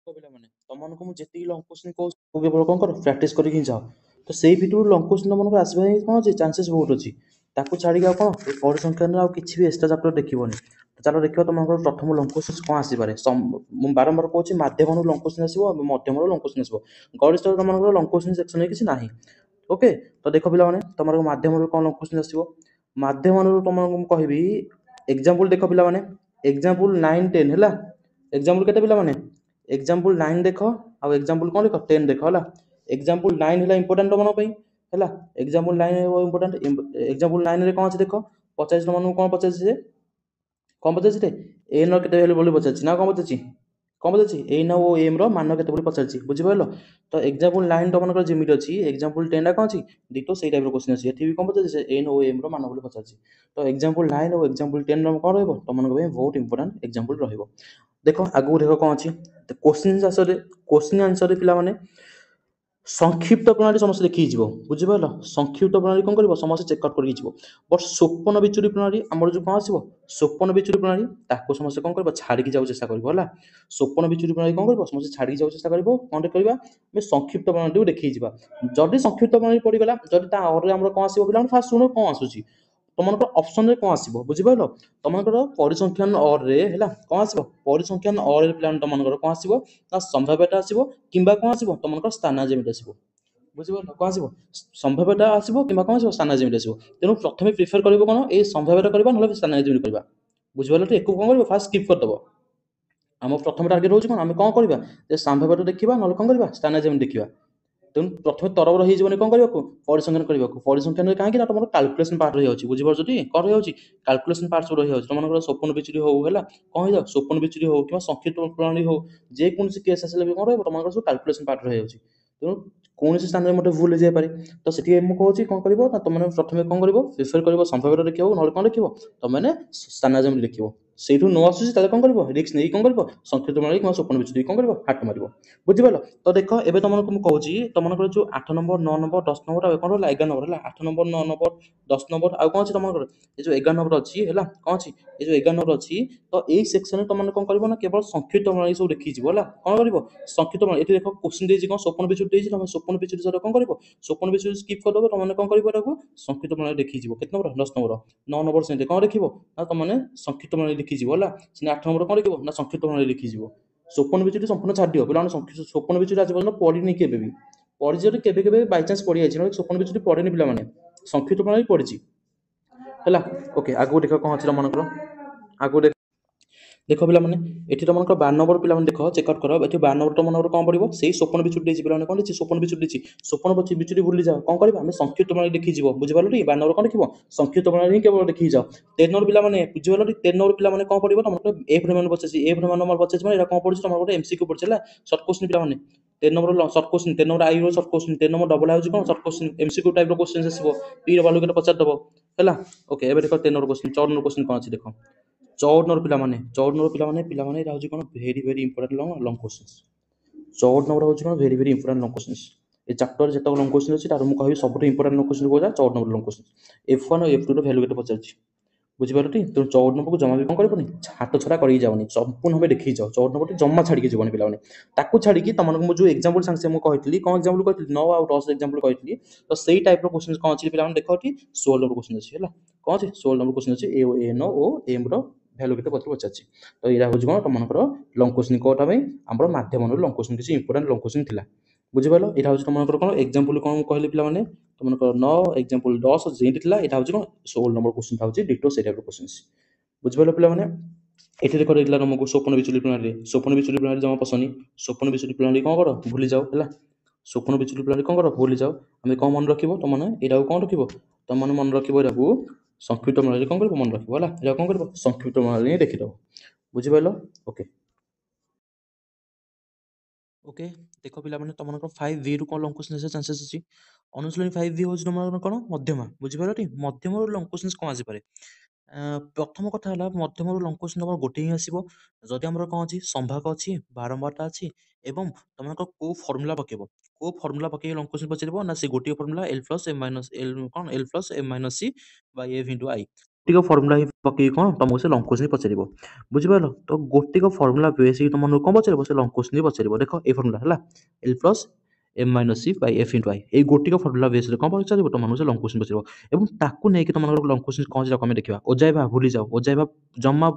ଦେଖ ପିଲାମାନେ ତମମାନଙ୍କୁ ମୁଁ ଯେତିକି ଲଙ୍ଗ କୋଶ୍ଚିନ୍ କହୁଛି ତାକୁ କେବଳ କଣ କର ପ୍ରାକ୍ଟିସ କରିକି ହିଁ ଯାଅ। ତ ସେଇ ଭିତରୁ ଲଙ୍ଗ କୋଶ୍ଚିନ୍ ତମମାନଙ୍କୁ ଆସିବା ହିଁ କଣ ଅଛି ଚାନ୍ସେସ୍ ବହୁତ ଅଛି। ତାକୁ ଛାଡ଼ିକି ଆଉ କଣ ଏ ପରିସଂଖ୍ୟାନ ଆଉ କିଛି ବି ଏକ୍ସଟ୍ରା ଚାପ୍ଟର ଦେଖିବନି। ତ ଚାଲ ଦେଖିବା ତମଙ୍କର ପ୍ରଥମ ଲଙ୍ଗ କୋଶ୍ଚିନ୍ କଣ ଆସିପାରେ। ମୁଁ ବାରମ୍ବାର କହୁଛି ମାଧ୍ୟମରୁ ଲଙ୍ଗ କୋଶ୍ଚିନ୍ ଆସିବ ମଧ୍ୟମରୁ ଲଙ୍ଗ କୋଶ୍ଚିନ୍ ଆସିବ। ଗଣିତରେ ତମମାନଙ୍କର ଲଙ୍ଗ କୋଶ୍ଚିନ୍ ସେକ୍ସନରେ କିଛି ନାହିଁ। ଓକେ, ତ ଦେଖ ପିଲାମାନେ ତମର ମାଧ୍ୟମରୁ କଣ ଲଙ୍ଗ କୋଶ୍ଚିନ୍ ଆସିବ। ମାଧ୍ୟମରୁ ତମକୁ ମୁଁ କହିବି ଏକ୍ସାମ୍ପଲ ଦେଖ ପିଲାମାନେ, ଏକ୍ସାମ୍ପଲ 9 10 ହେଲା। ଏକ୍ସାମ୍ପଲ କେତେ ପିଲାମାନେ, ଏକ୍ସାମ୍ପଲ 9 ଦେଖ ଆଉ ଏକ୍ସାମ୍ପଲ କଣ ଦେଖ 10 ଦେଖ ହେଲା। ଏକ୍ସାମ୍ପଲ 9 ହେଲା ଇମ୍ପୋର୍ଟାଣ୍ଟ ତମମାନଙ୍କ ପାଇଁ ହେଲା। ଏକ୍ସାମ୍ପଲ 9 ହେବ ଇମ୍ପୋର୍ଟାଣ୍ଟ। ଏକ୍ସାମ୍ପଲ 9 ରେ କଣ ଅଛି ଦେଖ, ପଚାରିଛି ତମମାନଙ୍କୁ କଣ ପଚାରିଛି ଯେ, କଣ ପଚାରିଛି ରେ ଏନ୍ ର କେତେ ଭ୍ୟାଲୁ ବୋଲି ପଚାରିଛି ନା କଣ ପଚାରିଛି, କଣ ପଚାରିଛି ଏନ୍ ଓ ଏମ୍ ର ମାନ କେତେ ବୋଲି ପଚାରିଛି, ବୁଝିପାରିଲ। ତ ଏକ୍ସାମ୍ପଲ 9 ତମମାନଙ୍କର ଯେମିତି ଅଛି ଏକ୍ସାମ୍ପଲ 10 ଟା କଣ ଅଛି ଡିଟୋ ସେଇ ଟାଇପର କ୍ୱେଶ୍ଚନ ଅଛି। ଏଠି ବି କଣ ପଚାରିଛି ଏନ୍ ଓ ଏମ୍ ର ମାନ ବୋଲି ପଚାରିଛି। ତ ଏକ୍ସାମ୍ପଲ 9 ଆଉ ଏକ୍ସାମ୍ପଲ 10 ର କଣ ରହିବ ତମମାନଙ୍କ ପାଇଁ ବହୁତ ଇମ୍ପୋର୍ଟାଣ୍ଟ ଏକ୍ସାମ୍ପଲ ରହିବ। ଦେଖ ଆଗକୁ ଦେଖ କଣ ଅଛି କୋଶ୍ଚିନ୍ ଆନ୍ସରରେ ପିଲାମାନେ ସଂକ୍ଷିପ୍ତ ପ୍ରଣାଳୀ ସମସ୍ତେ ଦେଖିକି ଯିବ, ବୁଝିପାରିଲ। ସଂକ୍ଷିପ୍ତ ପ୍ରଣାଳୀ କଣ କରିବ ସମସ୍ତେ ଚେକଆଉଟ୍ କରିକି ଯିବ। ବଟ୍ ସୋପନ ବିଚୁରି ପ୍ରଣାଳୀ ଆମର ଯୋଉ କଣ ଆସିବ ସୋପନ ବିଚୁରି ପ୍ରଣାଳୀ ତାକୁ ସମସ୍ତେ କଣ କରିବ ଛାଡ଼ିକି ଯାଉ ଚେଷ୍ଟା କରିବ ହେଲା। ସୋପନ ବିଚୁରି ପ୍ରଣାଳୀ କଣ କରିବ ସମସ୍ତେ ଛାଡ଼ିକି ଯାଉ ଚେଷ୍ଟା କରିବ। କଣ କରିବା ଆମେ ସଂକ୍ଷିପ୍ତ ପ୍ରଣାଳୀକୁ ଦେଖିକି ଯିବା। ଯଦି ସଂକ୍ଷିପ୍ତ ପ୍ରଣାଳୀ ପଡ଼ିଗଲା, ଯଦି ତା ଅରରେ ଆମର କଣ ଆସିବ ପିଲାମାନେ ଫାଷ୍ଟ ଶୁଣ କଣ ଆସୁଛି ତମମାନଙ୍କର ଅପସନରେ କଣ ଆସିବ, ବୁଝିପାରିଲ। ତମମାନଙ୍କର ପରିସଂଖ୍ୟାନ ଅରରେ ହେଲା କଣ ଆସିବ, ପରିସଂଖ୍ୟାନ ଅରରେ ପିଲାମାନେ ତମମାନଙ୍କର କଣ ଆସିବ ନା ସମ୍ଭାବ୍ୟତା ଆସିବ କିମ୍ବା କଣ ଆସିବ ତମମାନଙ୍କର ସ୍ଥାନାଜେମିତି ଆସିବ, ବୁଝିପାରିଲ। କଣ ଆସିବ ସମ୍ଭାବ୍ୟତା ଆସିବ କିମ୍ବା କଣ ଆସିବ ସ୍ଥାନାଜେମିତି ଆସିବ। ତେଣୁ ପ୍ରଥମେ ପ୍ରିଫର କରିବ କଣ ଏଇ ସମ୍ଭାବ୍ୟତା କରିବା ନହେଲେ ସ୍ଥାନାଜେମିତି କରିବା, ବୁଝିପାରିଲ। ଏକୁ କଣ କରିବ ଫାଷ୍ଟ ସ୍କିପ୍ କରିଦବ। ଆମ ପ୍ରଥମ ଟାର୍ଗେଟ ହଉଛି କଣ ଆମେ କଣ କରିବା ଯେ ସମ୍ଭାବ୍ୟତା ଦେଖିବା ନହେଲେ କଣ କରିବା ସ୍ଥାନାଜେମିତି ଦେଖିବା। ତେଣୁ ପ୍ରଥମେ ତରବର ହେଇଯିବନି କଣ କରିବାକୁ ପରିସଂଖ୍ୟାନ କରିବାକୁ। ପରିସଂଖ୍ୟାନରେ କାହିଁକି ନା ତମର କାଲକୁଲେସନ ପାର୍ଟ ରହିଯାଉଛି, ବୁଝିପାରୁଛ ଟି କଣ ରହିଯାଉଛି କାଲକୁଲେସନ ପାର୍ଟ ସବୁ ରହିଯାଉଛି। ତମମାନଙ୍କର ସ୍ୱପ୍ନ ବିଚୁରି ହଉ ହେଲା କଣ ହେଇଯାଉ ସ୍ୱପ୍ନ ବିଚୁରି ହଉ କିମ୍ବା ସଂକ୍ଷିପ୍ତ ପ୍ରଣାଳୀ ହଉ ଯେକୌଣସି କେସ୍ ଆସିଲେ ବି କଣ ରହିବ ତମମାନଙ୍କର ସବୁ କାଲକୁଲେସନ ପାର୍ଟ ରହିଯାଉଛି। ତେଣୁ କୌଣସି ସ୍ଥାନରେ ମଧ୍ୟ ଭୁଲ ହେଇଯାଇପାରେ। ତ ସେଠି ମୁଁ କହୁଛି କଣ କରିବ ନା ତମେ ପ୍ରଥମେ କଣ କରିବ ପ୍ରିଫର କରିବ ସମ୍ଭାବ୍ୟତା ଦେଖିବାକୁ ନହେଲେ କଣ ଦେଖିବ ତମେ ସ୍ଥାନାଜେମିତି ଦେଖିବ। ସେଇଠୁ ନ ଆସୁଛି ତାହେଲେ କଣ କରିବ ରିସ୍କ ନେଇକି କଣ କରିବ ସଂକ୍ଷିପ୍ତ ପ୍ରଣାଳୀ କିମ୍ବା ସ୍ୱପ୍ନ ବିଚୁରି କଣ କରିବ ହାତ ମାରିବ, ବୁଝିପାରିଲ। ତ ଦେଖ ଏବେ ତମମାନଙ୍କୁ ମୁଁ କହୁଛି ତମମାନଙ୍କର ଯୋଉ 8 ନମ୍ବର 9 ନମ୍ବର 10 ନମ୍ବର ଆଉ କଣ ରହିଲା 11 ନମ୍ବର ହେଲା। 8 ନମ୍ବର 9 ନମ୍ବର 10 ନମ୍ବର ଆଉ କଣ ଅଛି ତମମାନଙ୍କର ଏ ଯୋଉ 11 ନମ୍ବର ଅଛି ହେଲା କଣ ଅଛି ଏ ଯୋଉ 11 ନମ୍ବର ଅଛି। ତ ଏଇ ସେକ୍ସନରେ ତମମାନେ କଣ କରିବ ନା କେବଳ ସଂକ୍ଷିପ୍ତ ପ୍ରଣାଳୀ ସବୁ ଦେଖିକି ଯିବ ହେଲା। କଣ କରିବ ସଂକ୍ଷିପ୍ତ ପ୍ରଣାଳୀ ଏଠି ଦେଖ କୋଶ୍ଚିନ୍ ଦେଇଛି କଣ ସ୍ୱପ୍ନ ବିଚୁରି ଦେଇଛି ତମେ ସ୍ୱପ୍ନ ବିଚୁରି ସହିତ କଣ କରିବ ସ୍ୱପ୍ନ ବିଚୁରି ସ୍କିପ୍ କରିଦବ। ତମମାନେ କଣ କରିବ ଏଟାକୁ ସଂକ୍ଷିପ୍ତ ପ୍ରଣାଳୀ ଦେଖିକି ଯିବ। କେତେ ନମ୍ବର 10 ନମ୍ବର 9 ନମ୍ବର ସେମିତି କଣ ଦେଖିବ ନା ତମମାନେ ସଂକ୍ଷିପ୍ତ ପ୍ରଣାଳୀ ଦେଖିକି ଯିବ ହେଲା। ସେମିତି 8 ନମ୍ବର କଣ ଦେଖିବ ନା ସଂକ୍ଷିପ୍ତ ପ୍ରଣାଳୀ ଦେଖିକି ଯିବ। ସ୍ୱପ୍ନ ବିଚୁରି ସମ୍ପୂର୍ଣ୍ଣ ଛାଡ଼ିଦିଅ ପିଲାମାନେ। ସ୍ୱପ୍ନ ବିଚୁରି ଆଜି ପର୍ଯ୍ୟନ୍ତ ପଢିନି କେବେ ବି, ପଢିଛି ଯଦି କେବେ କେବେ ବାଇଚାନ୍ସ ପଢିଯାଇଛି ନହେଲେ ସ୍ୱପ୍ନ ବିଚୁରି ପଢେନି ପିଲାମାନେ। ସଂକ୍ଷିପ୍ତ ପ୍ରଣାଳୀ ପଢିଛି ହେଲା। ଓକେ ଆଗକୁ ଦେଖ କଣ ଅଛି ତମମାନଙ୍କର ଆଗକୁ ଦେଖ ପିଲାମାନେ ଏଠି ତମମାନଙ୍କର 12 ନମ୍ବର ପିଲାମାନେ ଦେଖ ଚେକଆଉଟ୍ କର। ଏଠି 12 ନମ୍ବର ତମମାନଙ୍କର କଣ ପଡିବ ସେଇ ସ୍ୱପ୍ନ ବିଚୁରି ଦେଇଛି ପିଲାମାନେ କଣ ଦେଇଛି ସ୍ୱପ୍ନ ବିଚୁରି ଦେଇଛି। ସ୍ୱପ୍ନ ବିଚୁରି ଭୁଲି ଯାଅ କଣ କରିବା ଆମେ ସଂକ୍ଷିପ୍ତ ପ୍ରଣାଳୀ ଦେଖିକି ଯିବ, ବୁଝିପାରିଲ ଟି। 12 ନମ୍ବର କଣ ଦେଖିବ ସଂକ୍ଷିପ୍ତ ପ୍ରଣାଳୀ ହିଁ କେବଳ ଦେଖିକି ଯାଅ। 13 ନମ୍ବର ପିଲାମାନେ ବୁଝିପାରିଲ ଟି। 13 ନମ୍ବର ପିଲାମାନେ କଣ ପଡିବ ତମର ଏଫ୍ ର ମାନ ପଚାରିଛି। ଏଫ୍ ର ମାନ ପଚାରିଛି ମାନେ ଏଟା କଣ ପଡୁଛି ତମର ଗୋଟେ ଏମସିକ୍ୟୁ ପଡୁଛି ହେଲା ସର୍ଟ କୋଶ୍ଚିନ୍ ପିଲାମାନେ। 13 number short question 13 number I ର ସର୍ଟ କୋଶ୍ଚିନ୍ 13 ନମ୍ବର ଡବଲ ଆଉଛି କଣ ସର୍ଟ କୋଶ୍ଚିନ୍ ଏମସିକ୍ୟୁ ଟାଇପ ର କୋଶ୍ଚିନ୍ ଆସିବ। ପି ର ଭ୍ୟାଲୁ କେତେ ପଚାରିଦବ ହେଲା। ଓକେ ଏବେ ଦେଖ 13 ନମ୍ବର କୋଶ୍ଚିନ୍ 14 ନମ୍ବର କୋଶ୍ଚିନ୍ କଣ ଅଛି ଦେଖ। 14 ନମ୍ବର ପିଲାମାନେ ଏଇଟା ହଉଛି କଣ very very important long question. 14 number ହଉଛି କଣ very very important long question. ଏ ଚାପ୍ଟର ଯେତେକ ଲଙ୍ଗ କୋଶ୍ଚିନ୍ ଅଛି ତାର ମୁଁ କହିବି ସବୁଠୁ ଇମ୍ପୋର୍ଟାଣ୍ଟ ଲଙ୍ଗ କୋଶ୍ଚିନ୍ କୋଉଟା 14 ନମ୍ବର ଲଙ୍ଗ କୋଶ୍ଚିନ୍। F1 ଆଉ F2 ର ଭ୍ୟାଲୁ କେତେ ପଚାରୁଛି, ବୁଝିପାରିଲ ଟି। ତେଣୁ 14 ନମ୍ବରକୁ ଜମା ବି କଣ କରିବନି ହାତ ଛଡା କରିକି ଯାଉନି, ସମ୍ପୂର୍ଣ୍ଣ ଭାବେ ଦେଖିକି ଯାଅ। 14 ନମ୍ବରଟି ଜମା ଛାଡିକି ଯିବନି ପିଲାମାନେ। ତାକୁ ଛାଡିକି ତମମାନଙ୍କୁ ମୁଁ ଯୋଉ ଏକ୍ସାମ୍ପଲ ସାଙ୍ଗେ ସାଙ୍ଗେ ମୁଁ କହିଥିଲି କଣ ଏକ୍ସାମ୍ପଲ କହିଥିଲି 9 ଆଉ 10 ଏକ୍ସାମ୍ପଲ କହିଥିଲି। ତ ସେଇ ଟାଇପ ର କୋଶ୍ଚିନ୍ କଣ ଅଛି ପିଲାମାନେ ଦେଖ ଏଠି 16 ନମ୍ବର କୋଶ୍ଚିନ୍ ଅଛି ହେଲା। କଣ ଅଛି 16 ନମ୍ବର କୋଶ୍ଚିନ୍ ଅଛି ଏନ୍ ଓ ଏମ୍ ର ଭ୍ୟାଲୁ କେତେ ପଚାରିଛି। ତ ଏଇଟା ହଉଛି କଣ ତମମାନଙ୍କର ଲଙ୍ଗ କୋଶ୍ଚିନ୍ କୋଟା ପାଇଁ ଆମର ମାଧ୍ୟମରୁ ଲଙ୍ଗ କୋଶ୍ଚିନ୍ କିଛି ଇମ୍ପୋର୍ଟାଣ୍ଟ ଲଙ୍ଗ କୋଶ୍ଚିନ୍ ଥିଲା, ବୁଝିପାରିଲ। ଏଇଟା ହଉଛି ତମମାନଙ୍କର କଣ ଏକ୍ସାମ୍ପଲ କଣ ମୁଁ କହିଲି ପିଲାମାନେ ତମମାନଙ୍କର 9 ଏକ୍ସାମ୍ପଲ 10 ଯେମିତି ଥିଲା ଏଇଟା ହଉଛି କଣ 16 ନମ୍ବର କୋଶ୍ଚିନ୍ ହଉଛି ଡିଟୋ ସେଇ ଟାଇପ ର କୋଶ୍ଚିନ୍, ବୁଝିପାରିଲ ପିଲାମାନେ। ଏଠି ଦେଖ ଦେଇଥିଲା ତମକୁ ସ୍ୱପ୍ନ ବିଚୁରି ପ୍ରଣାଳୀ। ସ୍ୱପ୍ନ ବିଚୁରି ପ୍ରଣାଳୀ ଜମା ପସନ୍ଦ। ସ୍ୱପ୍ନ ବିଚୁରି ପ୍ରଣାଳୀ କଣ କର ଭୁଲି ଯାଅ ହେଲା। ସ୍ୱପ୍ନ ବିଚୁରି ପ୍ରଣାଳୀ କଣ କର ଭୁଲି ଯାଅ। ଆମେ କଣ ମନେ ରଖିବ ତମମାନେ ଏଇଟାକୁ କଣ ରଖିବ ତମମାନେ ମନେ ରଖିବ ଏଟାକୁ ସଂକ୍ଷିପ୍ତ ପ୍ରଣାଳୀ କଣ କରିବ ମନେ ରଖିବ ହେଲା। ଏଇଟା କଣ କରିବ ସଂକ୍ଷିପ୍ତ ପ୍ରଣାଳୀ ହିଁ ଦେଖିଦବ, ବୁଝିପାରିଲ। ଓକେ ଓକେ ଦେଖ ପିଲାମାନେ ତମମାନଙ୍କର 5V ରୁ କଣ ଲଙ୍ଗ କୋଶ୍ଚିନ୍ ଆସିବା ଚାନ୍ସେସ୍ ଅଛି। ଅନୁଶୀଳନୀ 5V ହଉଛି ତମର କଣ ମଧ୍ୟମା, ବୁଝିପାରିଲ ଟି। ମଧ୍ୟମରୁ ଲଙ୍ଗ କୋଶ୍ଚିନ୍ କଣ ଆସିପାରେ। ପ୍ରଥମ କଥା ହେଲା ମଧ୍ୟମରୁ ଲଙ୍ଗ କୋଶ୍ଚିନ୍ ତମର ଗୋଟେ ହିଁ ଆସିବ ଯଦି ଆମର କଣ ଅଛି ସମ୍ଭାଗ ଅଛି ବାରମ୍ବାରଟା ଅଛି ଏବଂ ତମମାନଙ୍କ କୋଉ ଫର୍ମୁଲା ପକେଇବ। କୋଉ ଫର୍ମୁଲା ପକେଇକି ଲଙ୍ଗ କୋଶ୍ଚିନ୍ ପଚାରିବ ନା ସେ ଗୋଟିଏ formula L plus M minus L କଣ L plus M minus C by F into I। ଗୋଟିକ ଫର୍ମୁଲା ହିଁ ପକେଇକି କ'ଣ ତମକୁ ସେ ଲଙ୍ଗ କୋଶ୍ଚିନ୍ ପଚାରିବ। ବୁଝିପାରିଲ? ତ ଗୋଟିକ ଫର୍ମୁଲା ବେସ୍ ହେଇକି ତମମାନଙ୍କୁ କ'ଣ ପଚାରିବ? ସେ ଲଙ୍ଗ କୋଶ୍ଚିନ୍ ପଚାରିବ। ଦେଖ ଏଇ ଫର୍ମୁଲା ହେଲା L plus M minus C Bai F into I। ଏଇ ଗୋଟିକ ଫର୍ମୁଲା ବେସ୍‌ରେ କ'ଣ ପଚାରିବ? ତମମାନଙ୍କୁ ସେ ଲଙ୍ଗ କୋଶ୍ଚିନ୍ ପଚାରିବ ଏବଂ ତାକୁ ନେଇକି ତମମାନଙ୍କର ଲଙ୍ଗ କୋଶ୍ଚିନ୍ କ'ଣ ଅଛି ତାକୁ ଆମେ ଦେଖିବା। ଓଜାଇଭା ଭୁଲିଯାଅ। ଓଜାଇଭା ଜମା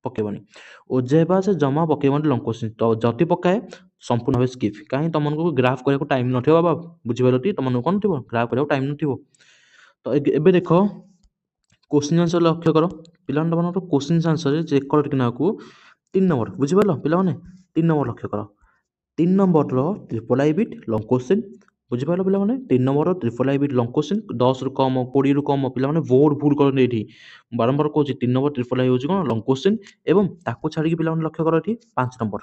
ପକେଇବନି। ଓଜାଇଭା ସେ ଜମା ପକେଇବନି ଲଙ୍ଗ କୋଶ୍ଚିନ୍। ତ ଯଦି ପକାଏ ସମ୍ପୂର୍ଣ୍ଣ ଭାବେ ସ୍କିପ୍। କାହିଁ ତମମାନଙ୍କୁ ଗ୍ରାଫ୍ କରିବାକୁ ଟାଇମ୍ ନଥିବ ବାବା। ବୁଝିପାରିଲ ଟି? ତମମାନଙ୍କୁ କ'ଣ ନଥିବ? ଗ୍ରାଫ୍ କରିବାକୁ ଟାଇମ୍ ନଥିବ। ତ ଏବେ ଦେଖ କୋଶ୍ଚିନ୍ ଆନ୍ସର ଲକ୍ଷ୍ୟ କର। ପିଲାମାନେ ତମମାନଙ୍କର କୋଶ୍ଚିନ୍ ଆନ୍ସରରେ ଚେକ୍ କର ଟିକେ ନାକୁ 3 ନମ୍ବର। ବୁଝିପାରିଲ ପିଲାମାନେ? 3 ନମ୍ବର ଲକ୍ଷ୍ୟ କର। 3 ନମ୍ବରର triple I bit long question. ବୁଝିପାରିଲ ପିଲାମାନେ? 3 ନମ୍ବରର triple I bit long question 10ରୁ କମ୍ 20ରୁ କମ୍ ପିଲାମାନେ ବହୁତ ଭୁଲ କରନ୍ତି ଏଇଠି। ବାରମ୍ବାର କହୁଛି 3 ନମ୍ବର ଟ୍ରିପଲ୍ ଆଇ ହେଉଛି କ'ଣ ଲଙ୍ଗ କୋଶ୍ଚିନ୍ ଏବଂ ତାକୁ ଛାଡ଼ିକି ପିଲାମାନେ ଲକ୍ଷ୍ୟ କର ଏଠି 5 ନମ୍ବର।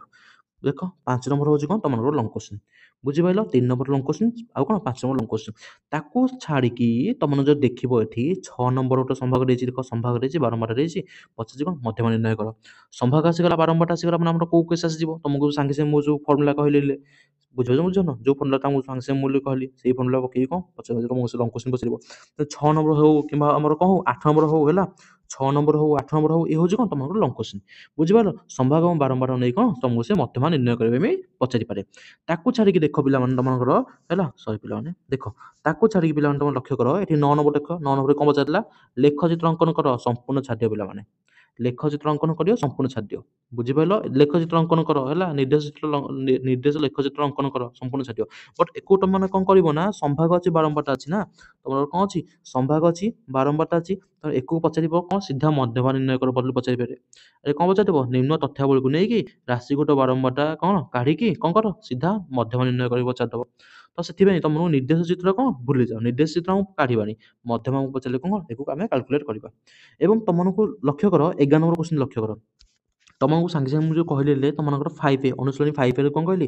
ଦେଖ 5 ନମ୍ବର ହେଉଛି କ'ଣ ତମମାନଙ୍କର ଲଙ୍ଗ କୋଶ୍ଚିନ୍। ବୁଝିପାରିଲ? 3 ନମ୍ବର ଲଙ୍ଗ କୋଶ୍ଚିନ୍ ଆଉ କ'ଣ 5 ନମ୍ବର ଲଙ୍ଗ କୋଶ୍ଚିନ୍। ତାକୁ ଛାଡ଼ିକି ତମମାନେ ଯଦି ଦେଖିବ ଏଠି 6 ନମ୍ବର ଗୋଟେ ସମ୍ଭାଗ ଦେଇଛି। ଦେଖ ସମ୍ଭାଗ ଦେଇଛି ବାରମ୍ବାର ଦେଇଛି ପଚାରିଛି କ'ଣ ମଧ୍ୟମ ନିର୍ଣ୍ଣୟ କର। ସମ୍ଭାଗ ଆସିଗଲା ବାରମ୍ବାରଟା ଆସିଗଲା ମାନେ ଆମର କୋଉ କେସ୍ ଆସିଯିବ ତମକୁ ସାଙ୍ଗେ ସାଙ୍ଗେ ମୁଁ ଯେଉଁ ଫର୍ମୁଲା କହିଲି ବୁଝୁଛ ଯେଉଁ ଫର୍ମୁଲା ତମକୁ ସାଙ୍ଗେ ସାଙ୍ଗେ ମୁଁ କହିଲି ସେଇ ଫର୍ମୁଲା ପକେଇକି କ'ଣ ପଚାରିବ ତମକୁ ସେ ଲଙ୍ଗ କୋଶ୍ଚିନ୍ ପଚାରିବ। ତ 6 ନମ୍ବର ହଉ କିମ୍ବା ଆମର କ'ଣ ହଉ 8 ନମ୍ବର ହଉ ହେଲା 6 ନମ୍ବର ହଉ 8 ନମ୍ବର ହଉ ଏ ହେଉଛି କ'ଣ ତମର ଲଙ୍ଗ କୋଶ୍ଚିନ୍। ବୁଝିପାରିଲ? ସମ୍ଭାଗ ଏବଂ ବାରମ୍ବାର ନେଇ କ'ଣ ତମକୁ ସେ ମଧ୍ୟମା ନିର୍ଣ୍ଣୟ କରିବା ପାଇଁ ପଚାରିପାରେ। ତାକୁ ଛାଡ଼ିକି ଦେଖ ପିଲାମାନେ ତମମାନଙ୍କର ହେଲା ସରି ପିଲାମାନେ ଦେଖ ତାକୁ ଛାଡ଼ିକି ପିଲାମାନେ ତମେ ଲକ୍ଷ୍ୟ କର ଏଠି 9 ନମ୍ବର ଦେଖ 9 ନମ୍ବରରେ କ'ଣ ପଚାରିଲା ଲେଖଚିତ୍ର ଅଙ୍କନ କର ସମ୍ପୂର୍ଣ୍ଣ ଛାଡ଼ିଦିଅ ପିଲାମାନେ। ଲେଖଚିତ୍ର ଅଙ୍କନ କରିବ ସମ୍ପୂର୍ଣ୍ଣ ଛାଡ଼ିଦିଅ। ବୁଝିପାରିଲ? ଲେଖଚିତ୍ର ଅଙ୍କନ କର ହେଲା ନିର୍ଦ୍ଦେଶ ଲେଖଚିତ୍ର ଅଙ୍କନ କର ସମ୍ପୂର୍ଣ୍ଣ ଛାଡ଼ିଦିଅ। ବଟ୍ ଏକୁ ତମମାନେ କ'ଣ କରିବ ନା ସମ୍ଭାଗ ଅଛି ବାରମ୍ବାରଟା ଅଛି ନା ତମର କ'ଣ ଅଛି ସମ୍ଭାଗ ଅଛି ବାରମ୍ବାରଟା ଅଛି ତ ଏକୁ ପଚାରିବ କ'ଣ ସିଧା ମଧ୍ୟମା ନିର୍ଣ୍ଣୟ କର ବୋଲି ପଚାରିପାରେ। ଏ କ'ଣ ପଚାରିବ ନିମ୍ନ ତଥ୍ୟାବଳୀକୁ ନେଇକି ରାଶି ଗୋଟେ ବାରମ୍ବାରଟା କ'ଣ କାଢ଼ିକି କ'ଣ କର ସିଧା ମଧ୍ୟମା ନିର୍ଣ୍ଣୟ କରି ପଚାରିଦେବ। ତ ସେଥିପାଇଁ ତମକୁ ନିର୍ଦ୍ଦେଶ ଚିତ୍ର କ'ଣ ଭୁଲିଯାଅ ନିର୍ଦ୍ଦେଶ ଚିତ୍ର ଆମକୁ କାଢ଼ିବାନି ମଧ୍ୟମାକୁ ପଚାରିଲେ କ'ଣ ଏକୁ ଆମେ କାଲକୁଲେଟ୍ କରିବା। ଏବଂ ତମମାନଙ୍କୁ ଲକ୍ଷ୍ୟ କର 11 ନମ୍ବର କୋଶ୍ଚିନ୍ ଲକ୍ଷ୍ୟ କର। ତମକୁ ସାଙ୍ଗେ ସାଙ୍ଗେ ମୁଁ ଯେଉଁ କହିଲି ତମମାନଙ୍କର 5A ଅନୁଶୀଳନୀ 5Aରେ କ'ଣ କହିଲି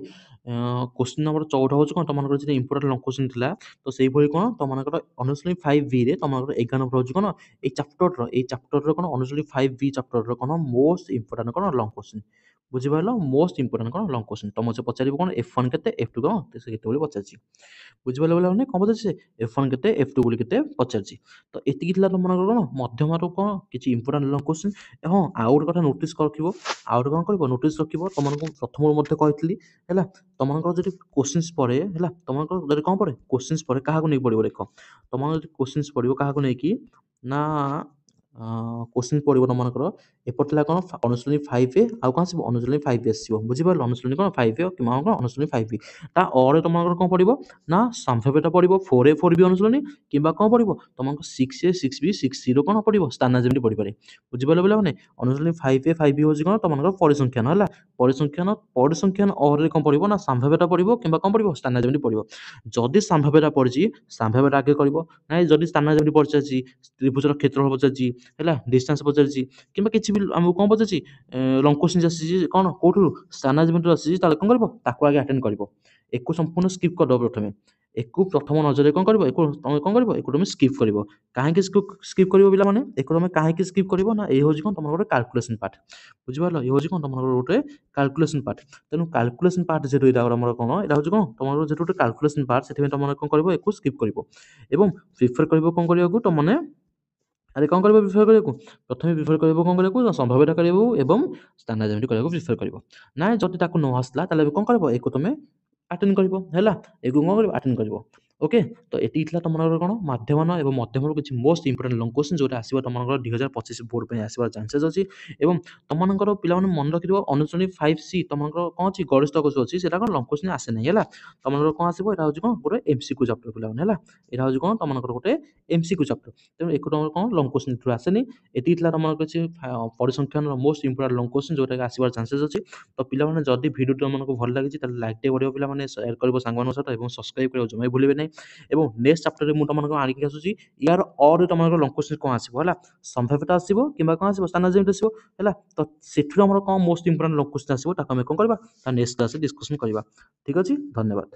କୋଶ୍ଚିନ୍ ନମ୍ବର 14 ହେଉଛି କ'ଣ ତମମାନଙ୍କର ଯେତେ ଇମ୍ପୋର୍ଟାଣ୍ଟ ଲଙ୍ଗ କୋଶ୍ଚିନ୍ ଥିଲା ତ ସେଇଭଳି କ'ଣ ତମମାନଙ୍କର ଅନୁଶୀଳନୀ 5Bରେ ତମମାନଙ୍କର 11 ନମ୍ବର ହେଉଛି କ'ଣ ଏଇ ଚାପ୍ଟରର କ'ଣ ଅନୁଶୀଳନୀ 5B ଚାପ୍ଟରର କ'ଣ ମୋଷ୍ଟ ଇମ୍ପୋର୍ଟାଣ୍ଟ କ'ଣ ଲଙ୍ଗ କୋଶ୍ଚିନ୍। ବୁଝିପାରିଲ? ମୋଷ୍ଟ ଇମ୍ପୋର୍ଟାଣ୍ଟ କ'ଣ ଲଙ୍ଗ କୋଶ୍ଚିନ୍ ତମକୁ ସେ ପଚାରିବ କ'ଣ F1 କେତେ F2 କ'ଣ ସେ କେତେବେଳେ ପଚାରିଛି। ବୁଝିପାରିଲ ପିଲାମାନେ କ'ଣ ପଚାରିଛି ସେ F1 କେତେ F2 ବୋଲି କେତେ ପଚାରିଛି। ତ ଏତିକି ଥିଲା ତମମାନଙ୍କର କ'ଣ ମଧ୍ୟମାରୁ କ'ଣ କିଛି ଇମ୍ପୋର୍ଟାଣ୍ଟ ଲଙ୍ଗ କୋଶ୍ଚିନ୍। ହଁ ଆଉ ଗୋଟେ କଥା ନୋଟିସ୍ ରଖିବ ଆଉ ଗୋଟେ କ'ଣ କରିବ ନୋଟିସ୍ ରଖିବ ତମମାନଙ୍କୁ ପ୍ରଥମରୁ ମଧ୍ୟ କହିଥିଲି ହେଲା ତମମାନଙ୍କର ଯଦି କୋଶ୍ଚିନ୍ସ ପଡ଼େ ହେଲା ତମମାନଙ୍କର ଯଦି କ'ଣ ପଡ଼େ କୋଶ୍ଚିନ୍ସ ପଡ଼େ କାହାକୁ ନେଇକି ପଡ଼ିବ ଦେଖ ତମମାନଙ୍କର ଯଦି କୋଶ୍ଚିନ୍ସ ପଡ଼ିବ କାହାକୁ ନେଇକି ନା କୋଶ୍ଚିନ୍ ପଡ଼ିବ ତମମାନଙ୍କର ଏପଟେ ଥିଲା କ'ଣ ଅନୁଶୀଳନୀ 5A ଆଉ କ'ଣ ଆସିବ ଅନୁଶୀଳନୀ 5B ଆସିବ। ବୁଝିପାରିଲ? ଅନୁଶୀଳନୀ କ'ଣ 5A କିମ୍ବା କ'ଣ ଅନୁଶୀଳନୀ 5B ତା ଅରେ ତମମାନଙ୍କର କ'ଣ ପଡ଼ିବ ନା ସାମ୍ଭାବ୍ୟତା ପଡ଼ିବ 4A 4B ଅନୁଶୀଳନୀ କିମ୍ବା କ'ଣ ପଡ଼ିବ ତମମାନଙ୍କୁ 6A 6B 6Cର କ'ଣ ପଡ଼ିବ ସ୍ଥାନ ଯେମିତି ପଡ଼ିପାରେ। ବୁଝିପାରିଲ ପିଲାମାନେ? ଅନୁଶୀଳନୀ 5A 5B ହେଉଛି କ'ଣ ତମମାନଙ୍କର ପରିସଂଖ୍ୟାନ ହେଲା ପରିସଂଖ୍ୟାନ ଅରେ କ'ଣ ପଡ଼ିବ ନା ସାମ୍ଭାବ୍ୟତା ପଡ଼ିବ କିମ୍ବା କ'ଣ ପଡ଼ିବ ସ୍ଥାନ ଯେମିତି ପଡ଼ିବ। ଯଦି ସାମ୍ଭାବ୍ୟତା ପଡ଼ିଛି ସାମ୍ଭାବ୍ୟତା ଆଗେ କରିବ ନାଇଁ ଯଦି ସ୍ଥାନ ଯେମିତି ପଚାରିଛି ତ୍ରିଭୁଜର କ୍ଷେତ୍ରଫଳ ପଚାରିଛି ହେଲା ଡିଷ୍ଟାନ୍ସ ପଚାରିଛି କିମ୍ବା କିଛି ବି ଆମକୁ କ'ଣ ପଚାରିଛି ଲଙ୍ଗ କୋଶ୍ଚିନ୍ ଆସିଛି କ'ଣ କୋଉଠୁ ସ୍ଥାନ ଯେମିତି ଆସିଛି ତାହେଲେ କ'ଣ କରିବ ତାକୁ ଆଗେ ଆଟେଣ୍ଡ କରିବ। ଏକୁ ସମ୍ପୂର୍ଣ୍ଣ ସ୍କିପ୍ କରିଦେବ ପ୍ରଥମେ ଏକୁ ପ୍ରଥମ ନଜରରେ କ'ଣ କରିବ ତମେ କ'ଣ କରିବ ଏକୁ ତମେ ସ୍କିପ୍ କରିବ। କାହିଁକି ସ୍କିପ୍ କରିବ ପିଲାମାନେ ଏକୁ ତମେ କାହିଁକି ସ୍କିପ୍ କରିବ ନା ଏ ହେଉଛି କ'ଣ ତମର ଗୋଟେ କାଲକୁଲେସନ୍ ପାର୍ଟ। ବୁଝିପାରିଲ? ଏ ହେଉଛି କ'ଣ ତମର ଗୋଟେ କାଲକୁଲେସନ୍ ପାର୍ଟ। ତେଣୁ କାଲକୁଲେସନ୍ ପାର୍ଟ ଯେହେତୁ ଏଇଟା ଆମର କ'ଣ ଏଇଟା ହେଉଛି କ'ଣ ତମର ଯେହେତୁ ଗୋଟେ କାଲକୁଲେସନ୍ ପାର୍ଟ ସେଥିପାଇଁ ତମେ କ'ଣ କରିବ ଏକୁ ସ୍କିପ୍ କରିବ ଏବଂ ପ୍ରିଫର କରିବ କ'ଣ କରିବାକୁ ତମମାନେ ଆରେ କ'ଣ କରିବ ପ୍ରିଫର କରିବାକୁ ପ୍ରଥମେ ପ୍ରିଫର କରିବ କ'ଣ କରିବାକୁ ସମ୍ଭାବ୍ୟତା କରିବାକୁ ଏବଂ ସ୍ଥାନ ଯେମିତି କରିବାକୁ ପ୍ରିଫର କରିବ। ନାଇଁ ଯଦି ତାକୁ ନ ଆସିଲା ତାହେଲେ କ'ଣ କରିବ ଏକୁ ତମେ ଆଟେଣ୍ଡ କରିବ ହେଲା ଏକୁ କ'ଣ କରିବ ଆଟେଣ୍ଡ କରିବ। ଓକେ ତ ଏତିକି ଥିଲା ତମମାନଙ୍କର କ'ଣ ମାଧ୍ୟମାନ ଏବଂ ମଧ୍ୟମରୁ କିଛି ମୋଷ୍ଟ ଇମ୍ପୋର୍ଟାଣ୍ଟ ଲଙ୍ଗ କୋଶ୍ଚିନ୍ ଯେଉଁଟା ଆସିବ ତମମାନଙ୍କର 2025 ବୋର୍ଡ଼ ପାଇଁ ଆସିବାର ଚାନ୍ସେସ୍ ଅଛି। ଏବଂ ତମମାନଙ୍କର ପିଲାମାନେ ମନେ ରଖିଥିବ ଅନୁଶୀଳନୀ 5C ତମମାନଙ୍କର କ'ଣ ଅଛି ଗରିଷ୍ଠ କୋଷ ଅଛି ସେଇଟା କ'ଣ ଲଙ୍ଗ କୋଶ୍ଚିନ୍ ଆସେ ନାହିଁ ହେଲା ତମମାନଙ୍କର କ'ଣ ଆସିବ ଏଇଟା ହେଉଛି କ'ଣ ଗୋଟେ MCQ ଚାପ୍ଟର ପିଲାମାନେ ହେଲା ଏଇଟା ହେଉଛି କ'ଣ ତମମାନଙ୍କର ଗୋଟେ MCQ ଚାପ୍ଟର। ତେଣୁ ଏକୁ ତମର କ'ଣ ଲଙ୍ଗ କୋଶ୍ଚିନ୍ ଏଥିରୁ ଆସେନି। ଏତିକି ଥିଲା ତମର କିଛି ପରିସଂଖ୍ୟାନର ମୋଷ୍ଟ ଇମ୍ପୋର୍ଟାଣ୍ଟ ଲଙ୍ଗ କୋଶ୍ଚିନ୍ ଯେଉଁଟାକି ଆସିବାର ଚାନ୍ସେସ୍ ଅଛି। ତ ପିଲାମାନେ ଯଦି ଭିଡ଼ିଓଟି ତମମାନଙ୍କୁ ଭଲ ଲାଗିଛି ତାହେଲେ ଲାଇକ୍ଟେ କରିବ ପିଲାମାନେ ସେୟାର କରିବ ସାଙ୍ଗମାନଙ୍କ ସହିତ ଏବଂ ସବସ୍କ୍ରାଇବ୍ କରିବାକୁ ଜମା ବି ଭୁଲିବେ ନାହିଁ। ଏବଂ ନେକ୍ସଟ ଚାପ୍ଟରରେ ମୁଁ ତମମାନଙ୍କୁ ଆଣିକି ଆସୁଛି ୟାର ଅରେ ତମମାନଙ୍କର ଲଙ୍ଗ କୋଶ୍ଚିନ୍ କ'ଣ ଆସିବ ହେଲା ସମ୍ଭାବ୍ୟତା ଆସିବ କିମ୍ବା କ'ଣ ଆସିବ ସ୍ଥାନ ଯେମିତି ଆସିବ ହେଲା ତ ସେଠୁ ଆମର କ'ଣ ମୋଷ୍ଟ ଇମ୍ପୋର୍ଟାଣ୍ଟ ଲଙ୍ଗ କୋଶ୍ଚିନ୍ ଆସିବ ତାକୁ ଆମେ କ'ଣ କରିବା ତା ନେକ୍ସଟ କ୍ଲାସରେ ଡିସ୍କସନ୍ କରିବା। ଠିକ୍ ଅଛି ଧନ୍ୟବାଦ।